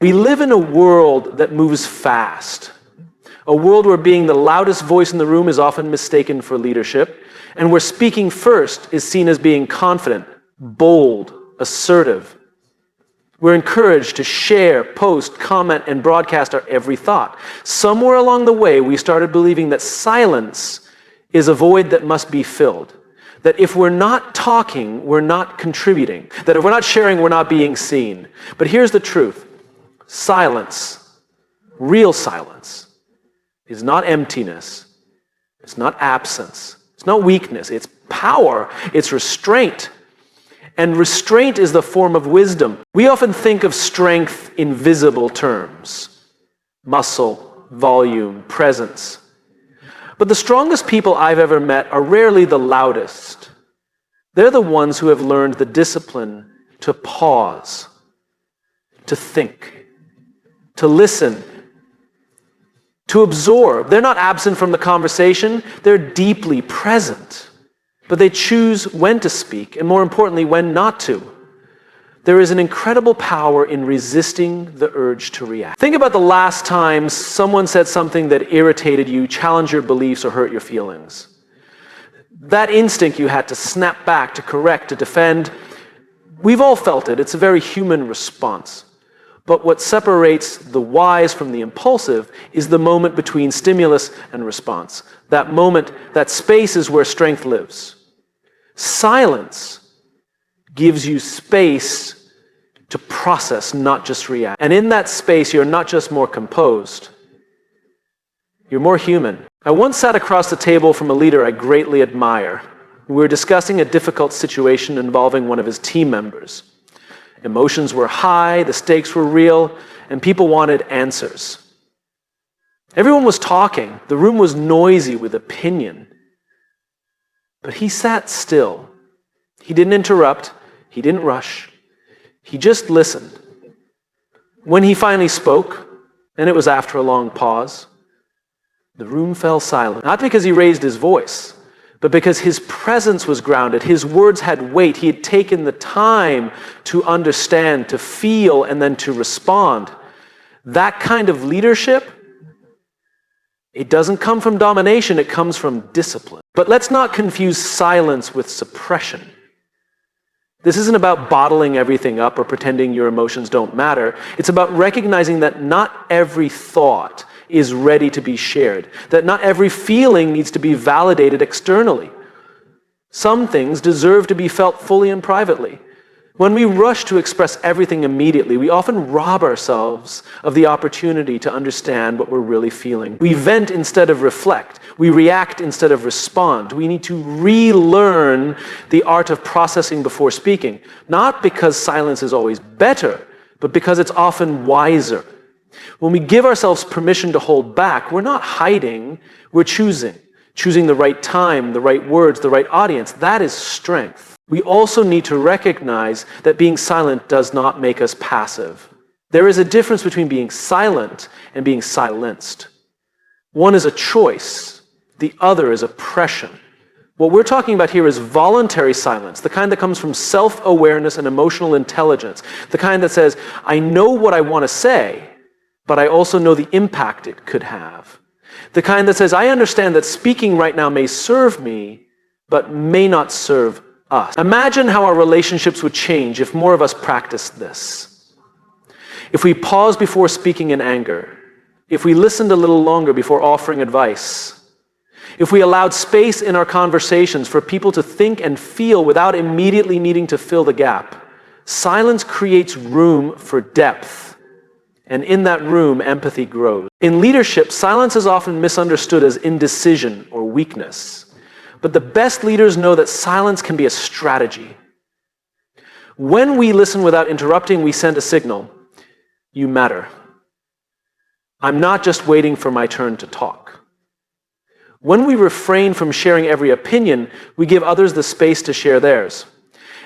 We live in a world that moves fast. A world where being the loudest voice in the room is often mistaken for leadership, and where speaking first is seen as being confident, bold, assertive. We're encouraged to share, post, comment, and broadcast our every thought. Somewhere along the way, we started believing that silence is a void that must be filled. That if we're not talking, we're not contributing. That if we're not sharing, we're not being seen. But here's the truth. Silence, real silence, is not emptiness. It's not absence. It's not weakness. It's power. It's restraint. And restraint is the form of wisdom. We often think of strength in visible terms. Muscle, volume, presence. But the strongest people I've ever met are rarely the loudest. They're the ones who have learned the discipline to pause, to think, to listen, to absorb. They're not absent from the conversation, they're deeply present. But they choose when to speak, and more importantly, when not to. There is an incredible power in resisting the urge to react. Think about the last time someone said something that irritated you, challenged your beliefs, or hurt your feelings. That instinct you had to snap back, to correct, to defend, we've all felt it. It's a very human response. But what separates the wise from the impulsive is the moment between stimulus and response. That moment, that space is where strength lives. Silence gives you space to process, not just react. And in that space, you're not just more composed, you're more human. I once sat across the table from a leader I greatly admire. We were discussing a difficult situation involving one of his team members. Emotions were high, the stakes were real, and people wanted answers. Everyone was talking. The room was noisy with opinion. But he sat still. He didn't interrupt. He didn't rush. He just listened. When he finally spoke, and it was after a long pause, the room fell silent. Not because he raised his voice, but because his presence was grounded. His words had weight. He had taken the time to understand, to feel, and then to respond. That kind of leadership, it doesn't come from domination, it comes from discipline. But let's not confuse silence with suppression. This isn't about bottling everything up or pretending your emotions don't matter. It's about recognizing that not every thought is ready to be shared, that not every feeling needs to be validated externally. Some things deserve to be felt fully and privately. When we rush to express everything immediately, we often rob ourselves of the opportunity to understand what we're really feeling. We vent instead of reflect. We react instead of respond. We need to relearn the art of processing before speaking, not because silence is always better, but because it's often wiser. When we give ourselves permission to hold back, we're not hiding, we're choosing the right time, the right words, the right audience. That is strength. We also need to recognize that being silent does not make us passive. There is a difference between being silent and being silenced. One is a choice, the other is oppression. What we're talking about here is voluntary silence, the kind that comes from self-awareness and emotional intelligence, the kind that says, I know what I want to say, but I also know the impact it could have. The kind that says, I understand that speaking right now may serve me, but may not serve us. Imagine how our relationships would change if more of us practiced this. If we paused before speaking in anger, if we listened a little longer before offering advice, if we allowed space in our conversations for people to think and feel without immediately needing to fill the gap, silence creates room for depth. And in that room, empathy grows. In leadership, silence is often misunderstood as indecision or weakness. But the best leaders know that silence can be a strategy. When we listen without interrupting, we send a signal. You matter. I'm not just waiting for my turn to talk. When we refrain from sharing every opinion, we give others the space to share theirs.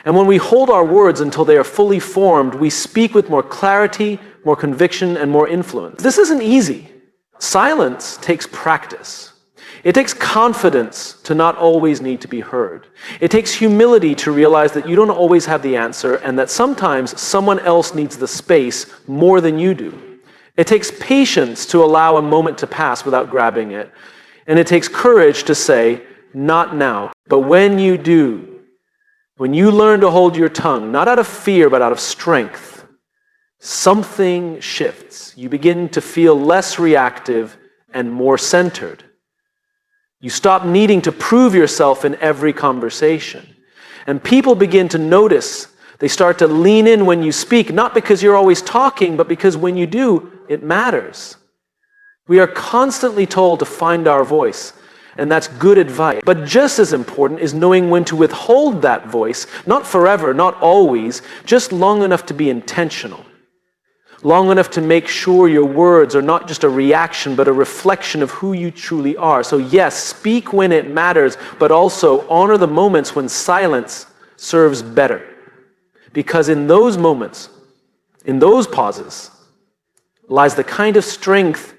And when we hold our words until they are fully formed, we speak with more clarity, more conviction, and more influence. This isn't easy. Silence takes practice. It takes confidence to not always need to be heard. It takes humility to realize that you don't always have the answer and that sometimes someone else needs the space more than you do. It takes patience to allow a moment to pass without grabbing it. And it takes courage to say, not now. But when you do, when you learn to hold your tongue, not out of fear, but out of strength, something shifts. You begin to feel less reactive and more centered. You stop needing to prove yourself in every conversation. And people begin to notice. They start to lean in when you speak, not because you're always talking, but because when you do, it matters. We are constantly told to find our voice, and that's good advice. But just as important is knowing when to withhold that voice, not forever, not always, just long enough to be intentional. Long enough to make sure your words are not just a reaction, but a reflection of who you truly are. So yes, speak when it matters, but also honor the moments when silence serves better. Because in those moments, in those pauses, lies the kind of strength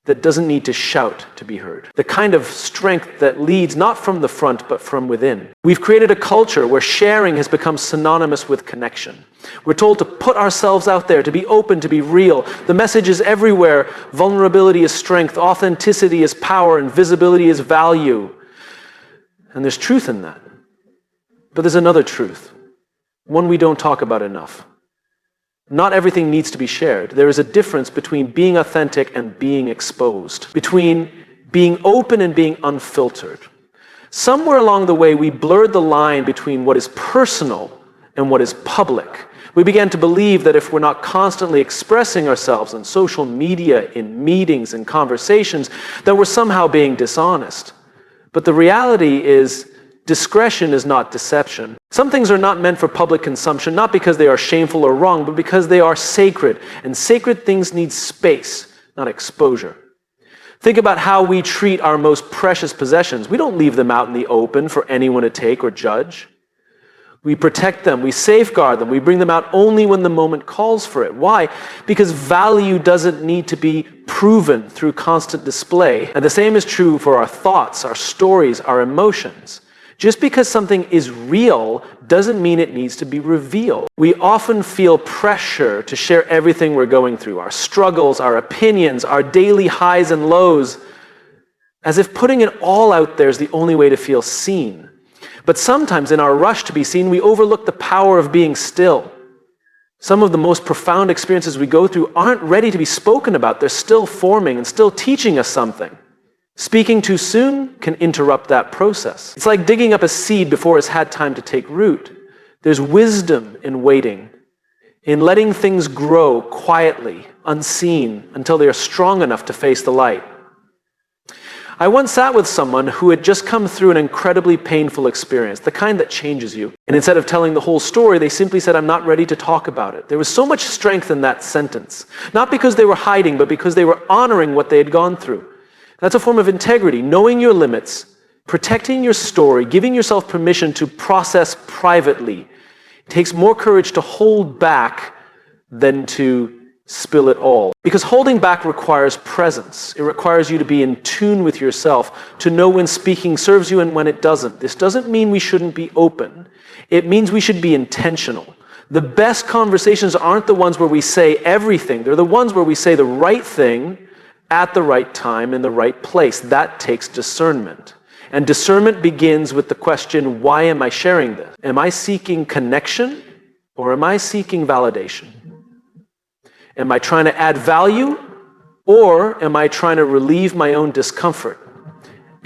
that doesn't need to shout to be heard. The kind of strength that leads not from the front, but from within. We've created a culture where sharing has become synonymous with connection. We're told to put ourselves out there, to be open, to be real. The message is everywhere. Vulnerability is strength, authenticity is power, and visibility is value. And there's truth in that. But there's another truth, one we don't talk about enough. Not everything needs to be shared. There is a difference between being authentic and being exposed, between being open and being unfiltered. Somewhere along the way, we blurred the line between what is personal and what is public. We began to believe that if we're not constantly expressing ourselves on social media, in meetings, in conversations, that we're somehow being dishonest. But the reality is, discretion is not deception. Some things are not meant for public consumption, not because they are shameful or wrong, but because they are sacred. And sacred things need space, not exposure. Think about how we treat our most precious possessions. We don't leave them out in the open for anyone to take or judge. We protect them, we safeguard them, we bring them out only when the moment calls for it. Why? Because value doesn't need to be proven through constant display. And the same is true for our thoughts, our stories, our emotions. Just because something is real doesn't mean it needs to be revealed. We often feel pressure to share everything we're going through, our struggles, our opinions, our daily highs and lows, as if putting it all out there is the only way to feel seen. But sometimes in our rush to be seen, we overlook the power of being still. Some of the most profound experiences we go through aren't ready to be spoken about. They're still forming and still teaching us something. Speaking too soon can interrupt that process. It's like digging up a seed before it's had time to take root. There's wisdom in waiting, in letting things grow quietly, unseen, until they are strong enough to face the light. I once sat with someone who had just come through an incredibly painful experience, the kind that changes you. And instead of telling the whole story, they simply said, "I'm not ready to talk about it." There was so much strength in that sentence. Not because they were hiding, but because they were honoring what they had gone through. That's a form of integrity, knowing your limits, protecting your story, giving yourself permission to process privately. It takes more courage to hold back than to spill it all. Because holding back requires presence. It requires you to be in tune with yourself, to know when speaking serves you and when it doesn't. This doesn't mean we shouldn't be open. It means we should be intentional. The best conversations aren't the ones where we say everything. They're the ones where we say the right thing at the right time in the right place. That takes discernment. And discernment begins with the question, why am I sharing this? Am I seeking connection or am I seeking validation? Am I trying to add value, or am I trying to relieve my own discomfort?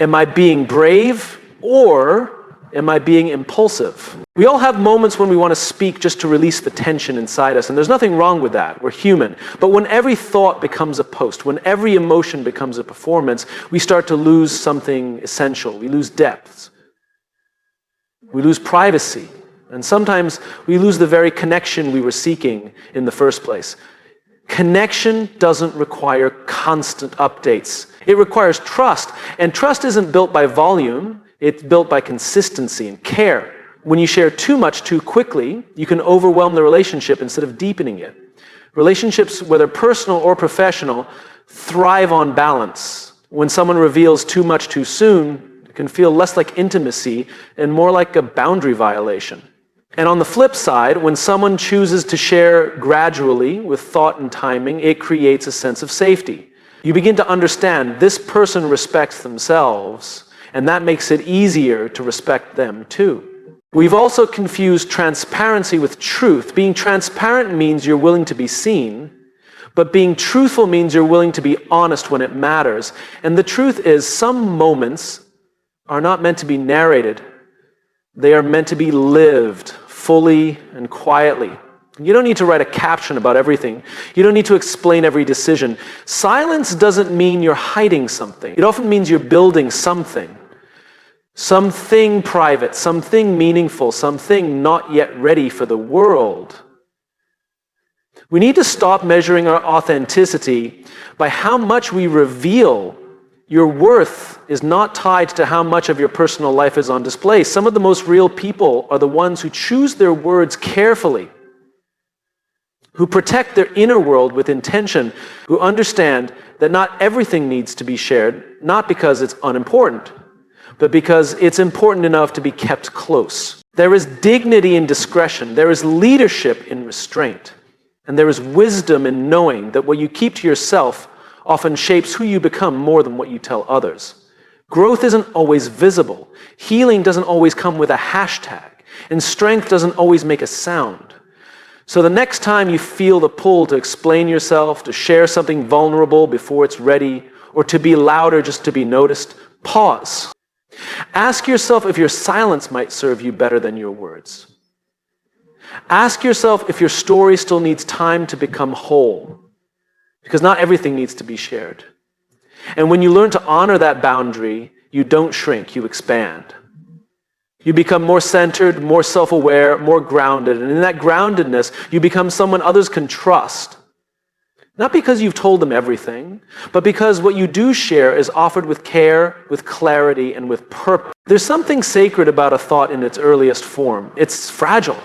Am I being brave, or am I being impulsive? We all have moments when we want to speak just to release the tension inside us, and there's nothing wrong with that. We're human. But when every thought becomes a post, when every emotion becomes a performance, we start to lose something essential. We lose depth. We lose privacy. And sometimes we lose the very connection we were seeking in the first place. Connection doesn't require constant updates. It requires trust. And trust isn't built by volume. It's built by consistency and care. When you share too much too quickly, you can overwhelm the relationship instead of deepening it. Relationships, whether personal or professional, thrive on balance. When someone reveals too much too soon, it can feel less like intimacy and more like a boundary violation. And on the flip side, when someone chooses to share gradually with thought and timing, it creates a sense of safety. You begin to understand this person respects themselves, and that makes it easier to respect them too. We've also confused transparency with truth. Being transparent means you're willing to be seen, but being truthful means you're willing to be honest when it matters. And the truth is, some moments are not meant to be narrated. They are meant to be lived fully and quietly. You don't need to write a caption about everything. You don't need to explain every decision. Silence doesn't mean you're hiding something. It often means you're building something. Something private, something meaningful, something not yet ready for the world. We need to stop measuring our authenticity by how much we reveal. Your worth is not tied to how much of your personal life is on display. Some of the most real people are the ones who choose their words carefully, who protect their inner world with intention, who understand that not everything needs to be shared, not because it's unimportant, but because it's important enough to be kept close. There is dignity in discretion. There is leadership in restraint. And there is wisdom in knowing that what you keep to yourself often shapes who you become more than what you tell others. Growth isn't always visible. Healing doesn't always come with a hashtag. And strength doesn't always make a sound. So the next time you feel the pull to explain yourself, to share something vulnerable before it's ready, or to be louder just to be noticed, pause. Ask yourself if your silence might serve you better than your words. Ask yourself if your story still needs time to become whole, because not everything needs to be shared. And when you learn to honor that boundary, you don't shrink, you expand. You become more centered, more self-aware, more grounded. And in that groundedness, you become someone others can trust. Not because you've told them everything, but because what you do share is offered with care, with clarity, and with purpose. There's something sacred about a thought in its earliest form. It's fragile,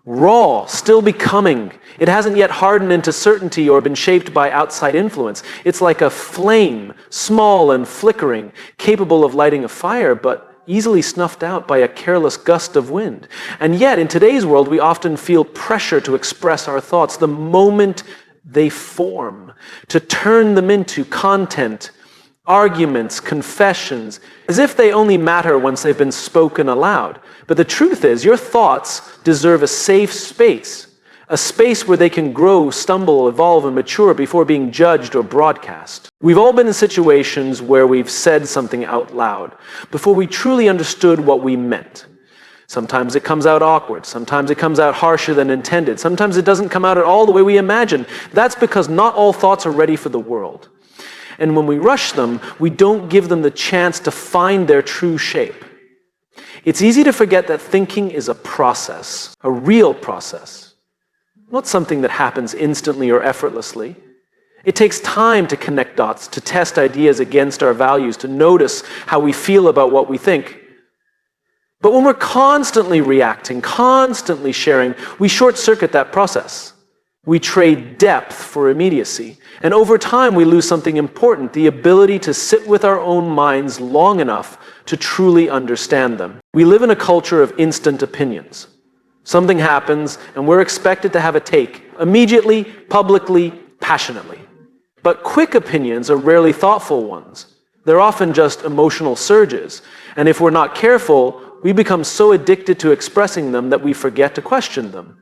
raw, still becoming. It hasn't yet hardened into certainty or been shaped by outside influence. It's like a flame, small and flickering, capable of lighting a fire, but easily snuffed out by a careless gust of wind. And yet, in today's world, we often feel pressure to express our thoughts the moment they form, to turn them into content, arguments, confessions, as if they only matter once they've been spoken aloud. But the truth is, your thoughts deserve a safe space, a space where they can grow, stumble, evolve, and mature before being judged or broadcast. We've all been in situations where we've said something out loud before we truly understood what we meant. Sometimes it comes out awkward. Sometimes it comes out harsher than intended. Sometimes it doesn't come out at all the way we imagine. That's because not all thoughts are ready for the world. And when we rush them, we don't give them the chance to find their true shape. It's easy to forget that thinking is a process, a real process, not something that happens instantly or effortlessly. It takes time to connect dots, to test ideas against our values, to notice how we feel about what we think. But when we're constantly reacting, constantly sharing, we short-circuit that process. We trade depth for immediacy. And over time, we lose something important, the ability to sit with our own minds long enough to truly understand them. We live in a culture of instant opinions. Something happens, and we're expected to have a take, immediately, publicly, passionately. But quick opinions are rarely thoughtful ones. They're often just emotional surges. And if we're not careful, we become so addicted to expressing them that we forget to question them.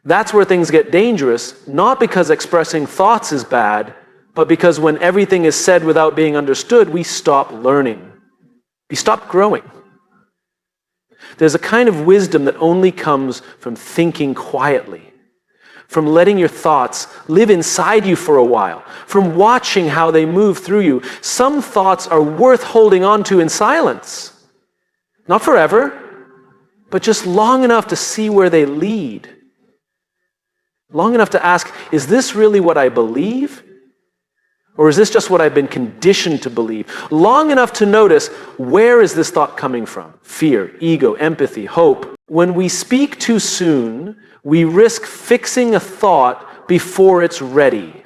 That's where things get dangerous, not because expressing thoughts is bad, but because when everything is said without being understood, we stop learning. We stop growing. There's a kind of wisdom that only comes from thinking quietly, from letting your thoughts live inside you for a while, from watching how they move through you. Some thoughts are worth holding on to in silence. Not forever, but just long enough to see where they lead. Long enough to ask, is this really what I believe? Or is this just what I've been conditioned to believe? Long enough to notice, where is this thought coming from? Fear, ego, empathy, hope. When we speak too soon, we risk fixing a thought before it's ready.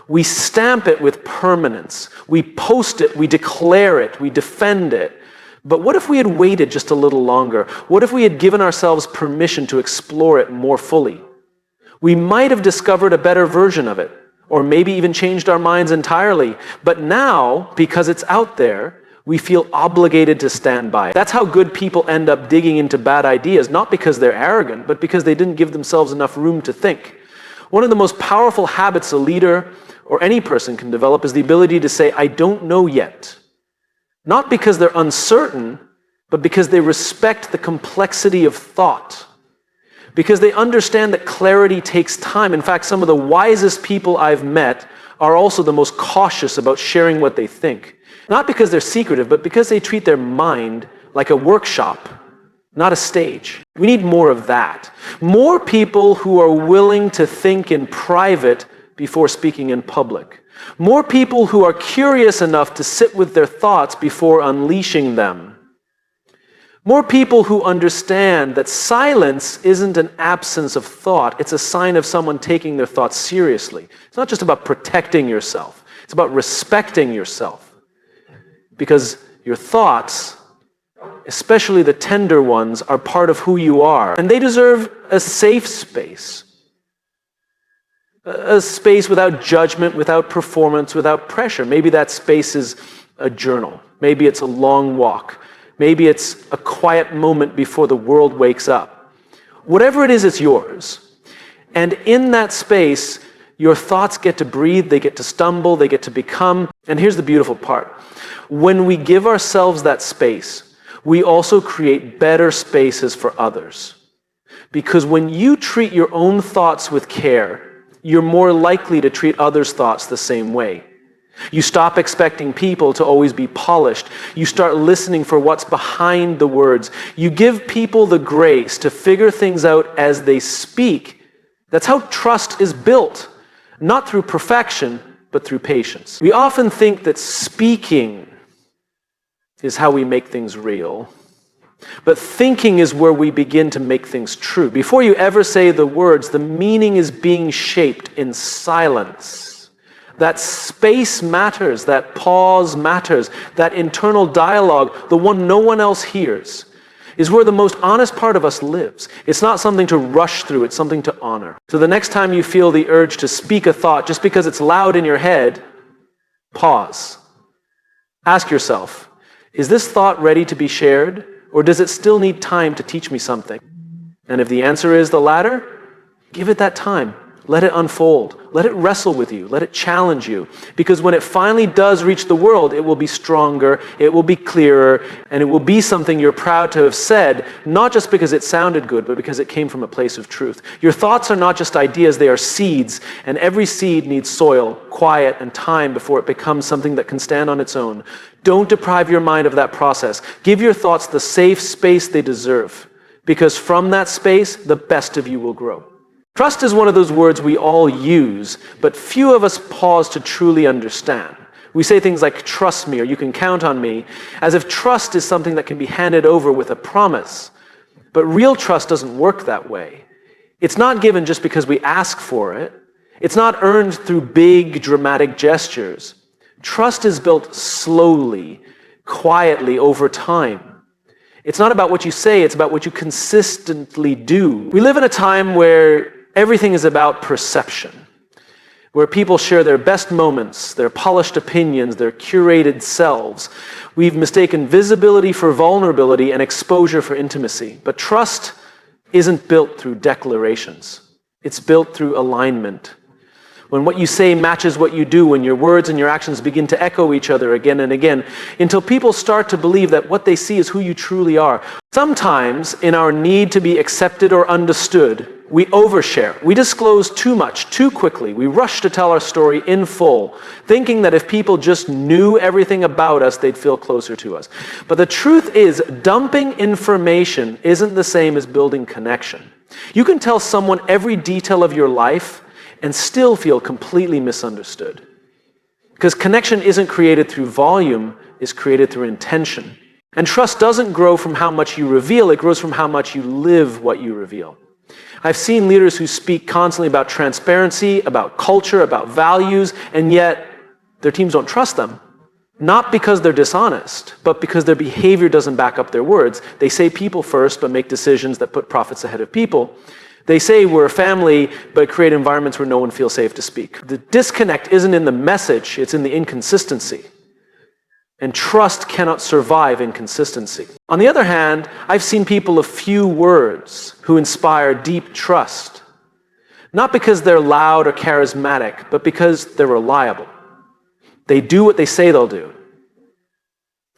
We stamp it with permanence. We post it, we declare it, we defend it. But what if we had waited just a little longer? What if we had given ourselves permission to explore it more fully? We might have discovered a better version of it, or maybe even changed our minds entirely. But now, because it's out there, we feel obligated to stand by it. That's how good people end up digging into bad ideas, not because they're arrogant, but because they didn't give themselves enough room to think. One of the most powerful habits a leader or any person can develop is the ability to say, I don't know yet. Not because they're uncertain, but because they respect the complexity of thought. Because they understand that clarity takes time. In fact, some of the wisest people I've met are also the most cautious about sharing what they think. Not because they're secretive, but because they treat their mind like a workshop, not a stage. We need more of that. More people who are willing to think in private before speaking in public. More people who are curious enough to sit with their thoughts before unleashing them. More people who understand that silence isn't an absence of thought, it's a sign of someone taking their thoughts seriously. It's not just about protecting yourself, it's about respecting yourself. Because your thoughts, especially the tender ones, are part of who you are. And they deserve a safe space. A space without judgment, without performance, without pressure. Maybe that space is a journal. Maybe it's a long walk. Maybe it's a quiet moment before the world wakes up. Whatever it is, it's yours. And in that space, your thoughts get to breathe, they get to stumble, they get to become. And here's the beautiful part. When we give ourselves that space, we also create better spaces for others. Because when you treat your own thoughts with care, you're more likely to treat others' thoughts the same way. You stop expecting people to always be polished. You start listening for what's behind the words. You give people the grace to figure things out as they speak. That's how trust is built, not through perfection, but through patience. We often think that speaking is how we make things real. But thinking is where we begin to make things true. Before you ever say the words, the meaning is being shaped in silence. That space matters, that pause matters, that internal dialogue, the one no one else hears, is where the most honest part of us lives. It's not something to rush through, it's something to honor. So the next time you feel the urge to speak a thought just because it's loud in your head, pause. Ask yourself, is this thought ready to be shared, or does it still need time to teach me something? And if the answer is the latter, give it that time. Let it unfold. Let it wrestle with you. Let it challenge you. Because when it finally does reach the world, it will be stronger, it will be clearer, and it will be something you're proud to have said, not just because it sounded good, but because it came from a place of truth. Your thoughts are not just ideas, they are seeds, and every seed needs soil, quiet, and time before it becomes something that can stand on its own. Don't deprive your mind of that process. Give your thoughts the safe space they deserve, because from that space, the best of you will grow. Trust is one of those words we all use, but few of us pause to truly understand. We say things like, trust me, or you can count on me, as if trust is something that can be handed over with a promise. But real trust doesn't work that way. It's not given just because we ask for it. It's not earned through big, dramatic gestures. Trust is built slowly, quietly, over time. It's not about what you say, it's about what you consistently do. We live in a time where everything is about perception, where people share their best moments, their polished opinions, their curated selves. We've mistaken visibility for vulnerability and exposure for intimacy. But trust isn't built through declarations. It's built through alignment. When what you say matches what you do, when your words and your actions begin to echo each other again and again, until people start to believe that what they see is who you truly are. Sometimes, in our need to be accepted or understood, we overshare. We disclose too much, too quickly. We rush to tell our story in full, thinking that if people just knew everything about us, they'd feel closer to us. But the truth is, dumping information isn't the same as building connection. You can tell someone every detail of your life and still feel completely misunderstood. Because connection isn't created through volume, it's created through intention. And trust doesn't grow from how much you reveal, it grows from how much you live what you reveal. I've seen leaders who speak constantly about transparency, about culture, about values, and yet their teams don't trust them. Not because they're dishonest, but because their behavior doesn't back up their words. They say people first, but make decisions that put profits ahead of people. They say we're a family, but create environments where no one feels safe to speak. The disconnect isn't in the message, it's in the inconsistency. And trust cannot survive inconsistency. On the other hand, I've seen people of few words who inspire deep trust. Not because they're loud or charismatic, but because they're reliable. They do what they say they'll do.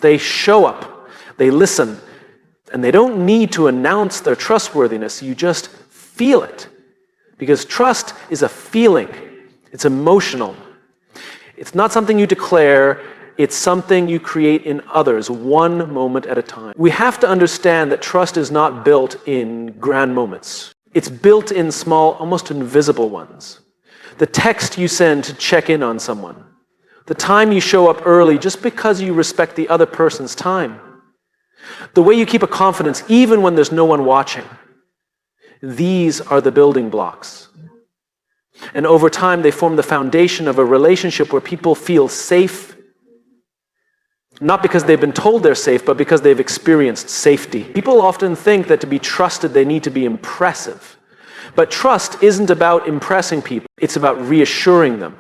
They show up, they listen, and they don't need to announce their trustworthiness. You just feel it. Because trust is a feeling. It's emotional. It's not something you declare. It's something you create in others, one moment at a time. We have to understand that trust is not built in grand moments. It's built in small, almost invisible ones. The text you send to check in on someone. The time you show up early just because you respect the other person's time. The way you keep a confidence even when there's no one watching. These are the building blocks. And over time, they form the foundation of a relationship where people feel safe. Not because they've been told they're safe, but because they've experienced safety. People often think that to be trusted, they need to be impressive. But trust isn't about impressing people. It's about reassuring them.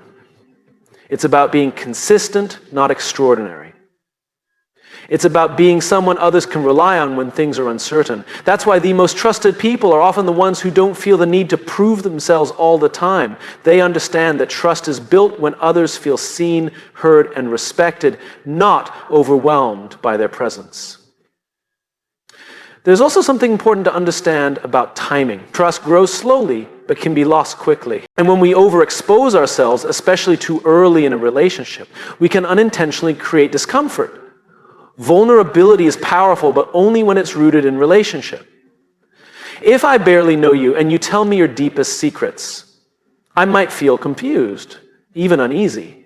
It's about being consistent, not extraordinary. It's about being someone others can rely on when things are uncertain. That's why the most trusted people are often the ones who don't feel the need to prove themselves all the time. They understand that trust is built when others feel seen, heard, and respected, not overwhelmed by their presence. There's also something important to understand about timing. Trust grows slowly, but can be lost quickly. And when we overexpose ourselves, especially too early in a relationship, we can unintentionally create discomfort. Vulnerability is powerful, but only when it's rooted in relationship. If I barely know you and you tell me your deepest secrets, I might feel confused, even uneasy.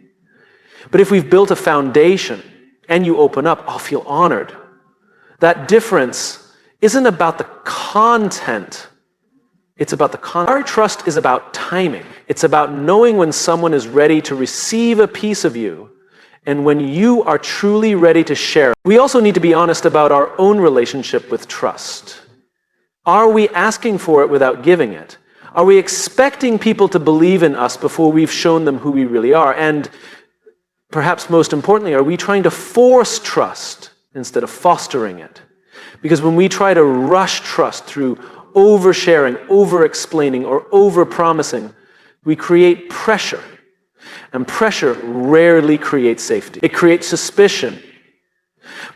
But if we've built a foundation and you open up, I'll feel honored. That difference isn't about the content. It's about the content. Our trust is about timing. It's about knowing when someone is ready to receive a piece of you and when you are truly ready to share. We also need to be honest about our own relationship with trust. Are we asking for it without giving it? Are we expecting people to believe in us before we've shown them who we really are? And perhaps most importantly, are we trying to force trust instead of fostering it? Because when we try to rush trust through oversharing, over-explaining, or over-promising, we create pressure. And pressure rarely creates safety. It creates suspicion.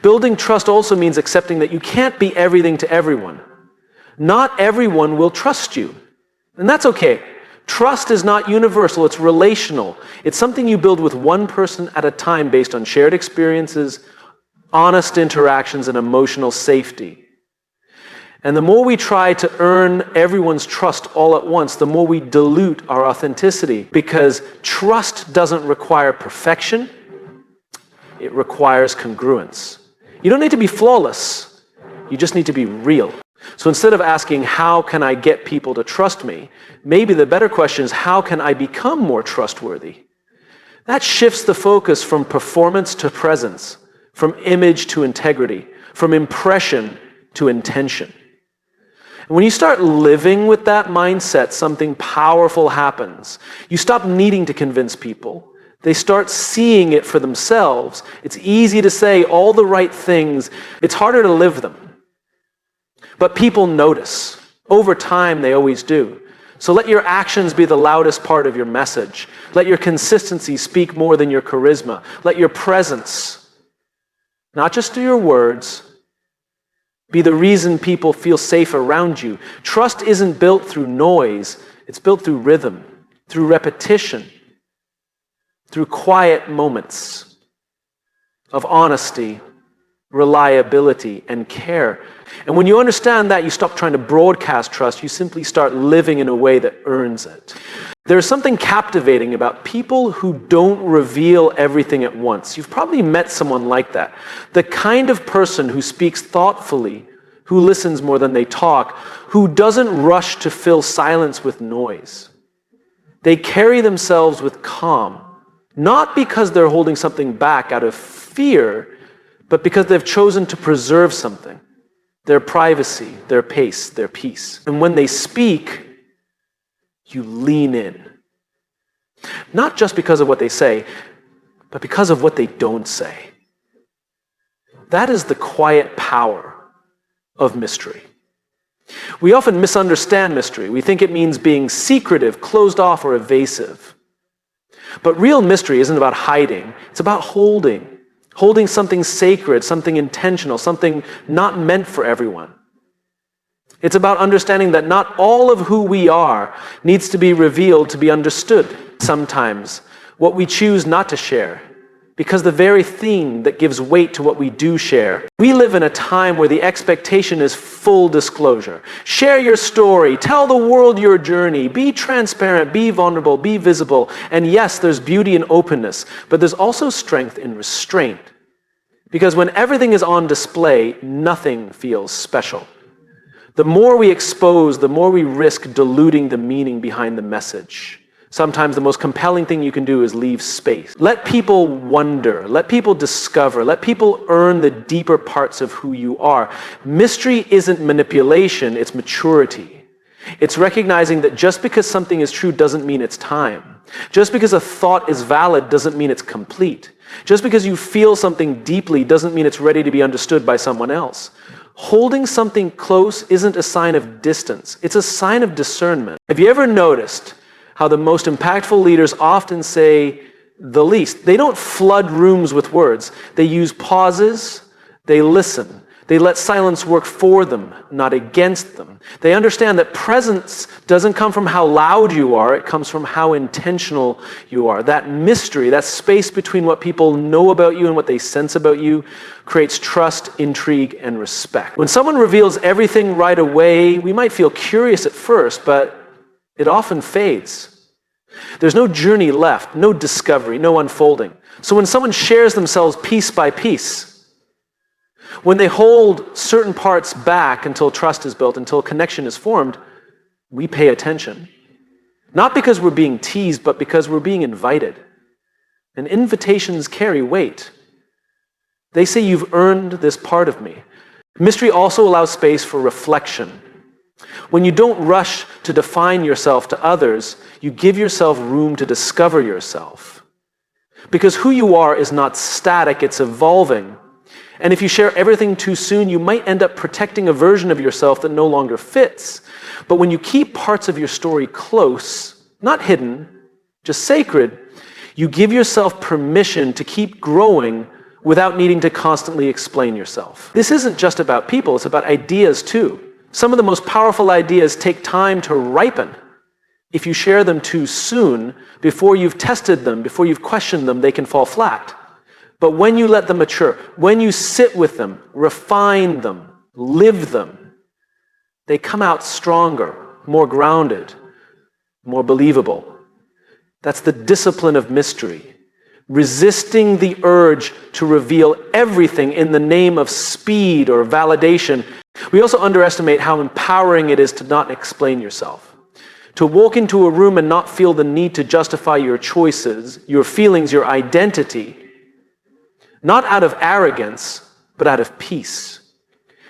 Building trust also means accepting that you can't be everything to everyone. Not everyone will trust you. And that's okay. Trust is not universal, it's relational. It's something you build with one person at a time based on shared experiences, honest interactions, and emotional safety. And the more we try to earn everyone's trust all at once, the more we dilute our authenticity, because trust doesn't require perfection, it requires congruence. You don't need to be flawless, you just need to be real. So instead of asking, how can I get people to trust me, maybe the better question is, how can I become more trustworthy? That shifts the focus from performance to presence, from image to integrity, from impression to intention. When you start living with that mindset, something powerful happens. You stop needing to convince people. They start seeing it for themselves. It's easy to say all the right things. It's harder to live them. But people notice. Over time, they always do. So let your actions be the loudest part of your message. Let your consistency speak more than your charisma. Let your presence, not just through your words, be the reason people feel safe around you. Trust isn't built through noise. It's built through rhythm, through repetition, through quiet moments of honesty, reliability, and care. And when you understand that, you stop trying to broadcast trust. You simply start living in a way that earns it. There's something captivating about people who don't reveal everything at once. You've probably met someone like that. The kind of person who speaks thoughtfully, who listens more than they talk, who doesn't rush to fill silence with noise. They carry themselves with calm, not because they're holding something back out of fear, but because they've chosen to preserve something, their privacy, their pace, their peace. And when they speak, you lean in. Not just because of what they say, but because of what they don't say. That is the quiet power of mystery. We often misunderstand mystery. We think it means being secretive, closed off, or evasive. But real mystery isn't about hiding. It's about holding something sacred, something intentional, something not meant for everyone. It's about understanding that not all of who we are needs to be revealed to be understood. Sometimes what we choose not to share, because the very thing that gives weight to what we do share. We live in a time where the expectation is full disclosure. Share your story, tell the world your journey, be transparent, be vulnerable, be visible. And yes, there's beauty in openness, but there's also strength in restraint. Because when everything is on display, nothing feels special. The more we expose, the more we risk diluting the meaning behind the message. Sometimes the most compelling thing you can do is leave space. Let people wonder, let people discover, let people earn the deeper parts of who you are. Mystery isn't manipulation, it's maturity. It's recognizing that just because something is true doesn't mean it's time. Just because a thought is valid doesn't mean it's complete. Just because you feel something deeply doesn't mean it's ready to be understood by someone else. Holding something close isn't a sign of distance, it's a sign of discernment. Have you ever noticed how the most impactful leaders often say the least? They don't flood rooms with words. They use pauses, they listen. They let silence work for them, not against them. They understand that presence doesn't come from how loud you are, it comes from how intentional you are. That mystery, that space between what people know about you and what they sense about you, creates trust, intrigue, and respect. When someone reveals everything right away, we might feel curious at first, but it often fades. There's no journey left, no discovery, no unfolding. So when someone shares themselves piece by piece, when they hold certain parts back until trust is built, until connection is formed, we pay attention. Not because we're being teased, but because we're being invited. And invitations carry weight. They say, you've earned this part of me. Mystery also allows space for reflection. When you don't rush to define yourself to others, you give yourself room to discover yourself. Because who you are is not static, it's evolving. And if you share everything too soon, you might end up protecting a version of yourself that no longer fits. But when you keep parts of your story close, not hidden, just sacred, you give yourself permission to keep growing without needing to constantly explain yourself. This isn't just about people, it's about ideas too. Some of the most powerful ideas take time to ripen. If you share them too soon, before you've tested them, before you've questioned them, they can fall flat. But when you let them mature, when you sit with them, refine them, live them, they come out stronger, more grounded, more believable. That's the discipline of mystery. Resisting the urge to reveal everything in the name of speed or validation. We also underestimate how empowering it is to not explain yourself. To walk into a room and not feel the need to justify your choices, your feelings, your identity. Not out of arrogance, but out of peace.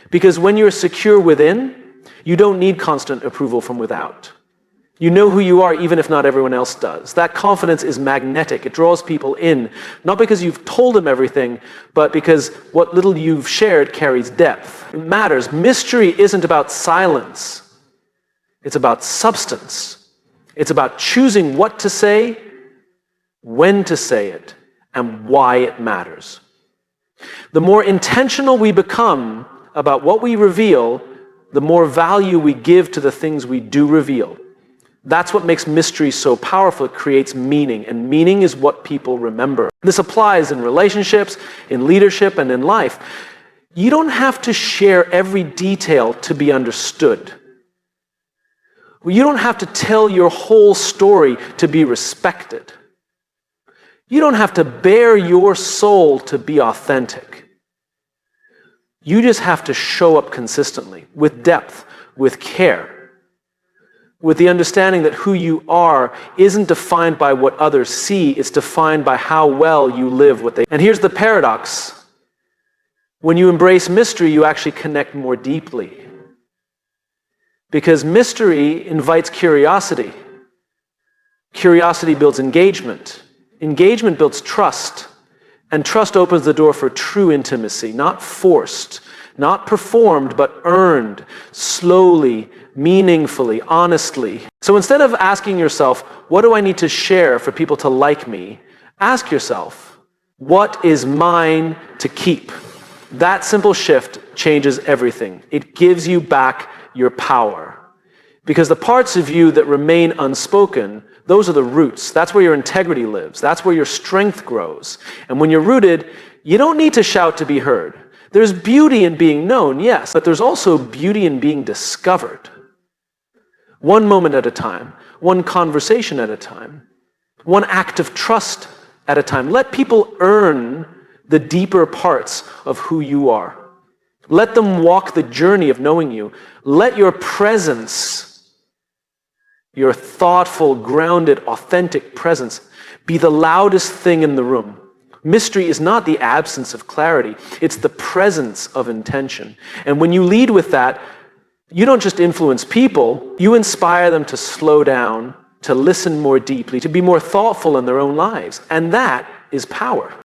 Because when you're secure within, you don't need constant approval from without. You know who you are even if not everyone else does. That confidence is magnetic. It draws people in, not because you've told them everything, but because what little you've shared carries depth. It matters. Mystery isn't about silence. It's about substance. It's about choosing what to say, when to say it, and why it matters. The more intentional we become about what we reveal, the more value we give to the things we do reveal. That's what makes mystery so powerful. It creates meaning, and meaning is what people remember. This applies in relationships, in leadership, and in life. You don't have to share every detail to be understood. You don't have to tell your whole story to be respected. You don't have to bare your soul to be authentic. You just have to show up consistently, with depth, with care, with the understanding that who you are isn't defined by what others see, it's defined by how well you live what they. And here's the paradox. When you embrace mystery, you actually connect more deeply. Because mystery invites curiosity. Curiosity builds engagement. Engagement builds trust. And trust opens the door for true intimacy, not forced, not performed, but earned, slowly, meaningfully, honestly. So instead of asking yourself, what do I need to share for people to like me? Ask yourself, what is mine to keep? That simple shift changes everything. It gives you back your power. Because the parts of you that remain unspoken, those are the roots. That's where your integrity lives. That's where your strength grows. And when you're rooted, you don't need to shout to be heard. There's beauty in being known, yes, but there's also beauty in being discovered. One moment at a time, one conversation at a time, one act of trust at a time. Let people earn the deeper parts of who you are. Let them walk the journey of knowing you. Let your presence, your thoughtful, grounded, authentic presence, be the loudest thing in the room. Mystery is not the absence of clarity. It's the presence of intention. And when you lead with that, you don't just influence people, you inspire them to slow down, to listen more deeply, to be more thoughtful in their own lives. And that is power.